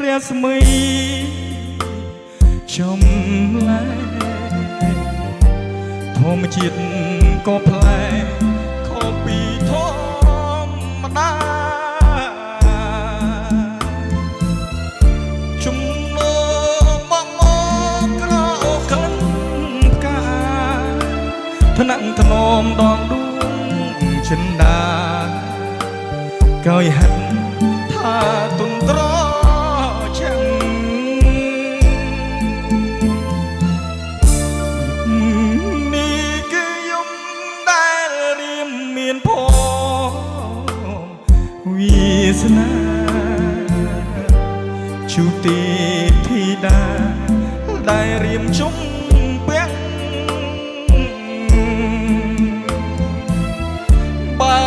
រាស្មីចំលែធម្មជាតិក៏ប្លែកខុសពីធម្មតាជំនោមកក្រៅក្លិនផ្កាថ្នាក់ថ្នមដងដួងចិន្តាកោយហាត់ថាទុនត្រចាំនេះគឺយំដែលរៀមមានផងវាសនាជូទីធីតាដែលរៀមជុំពាក់បើ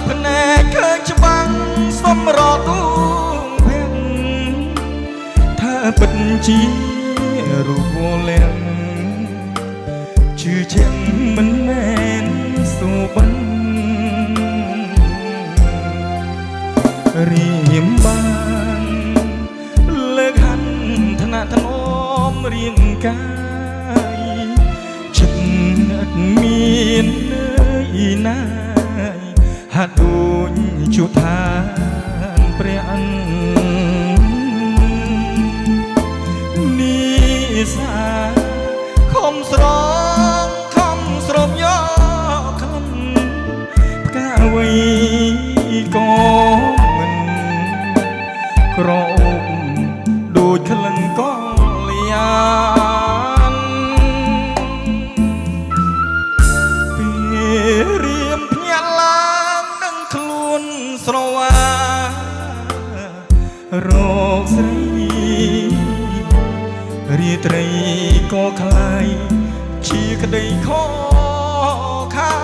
ភ្នែកឃើញច្បាំងសម្រត់ទូភាំងថាពិតជារូបលៀងជឿជាក់មិនមែនសូបិនរៀមបានលើកហាន់ថ្នាក់ថ្នមរៀងកាយចិត្តអត់មានឯណាហាក់ដូចជួថាព្រះអននេះសាខំស្រងខំស្រមយកក្លិនផ្កាអ្វីក៏មិនក្រអូបដូចក្លិនកល្យានពេលរៀមភ្ញាក់ឡើងនឹងខ្លួនស្រវារកស្រីរាត្រីក៏คล้ายជាក្តីខកខា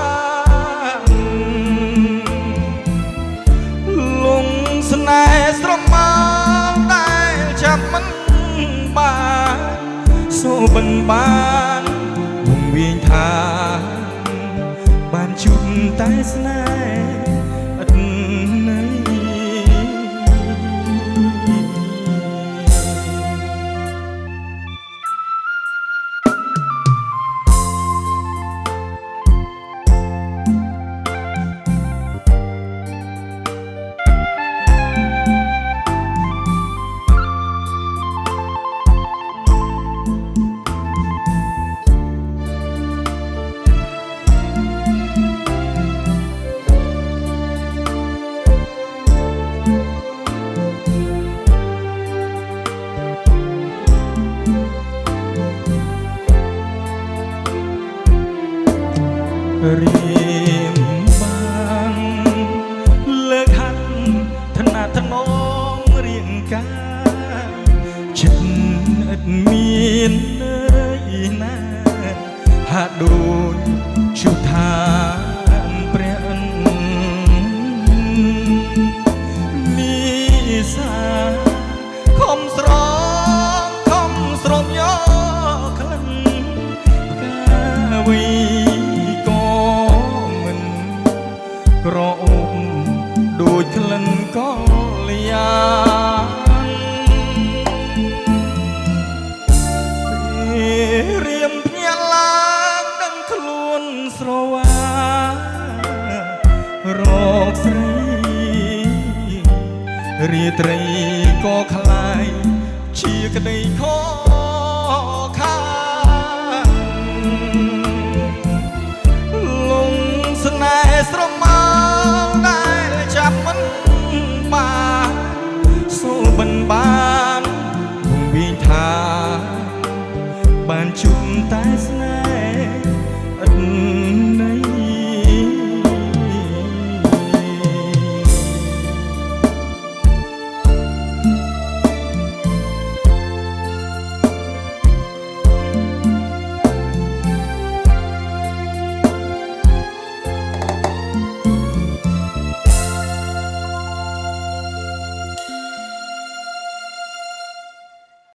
នលងស្នេហ៍ស្រមោលដែលចាប់មិនបានសូបិនបានវងវាញថាបានជួបតែស្នេហ៍អត់ន័យរៀមបានលើកហាត់ថ្នាក់ថ្នមរៀងកាយចិត្តឥតមានឯណាហាក់ដូចជួថាព្រះអននេះសាខំស្រងខំស្រមយកក្លិនផ្កាអ្វីក្រអូបដូចក្លិនកល្យានពេលរៀមភ្ញាក់ឡើងដឹងខ្លួនស្រវារកស្រីរាត្រីក៏คล้ายជាក្តីខកខានលងស្នេហ៍ស្រម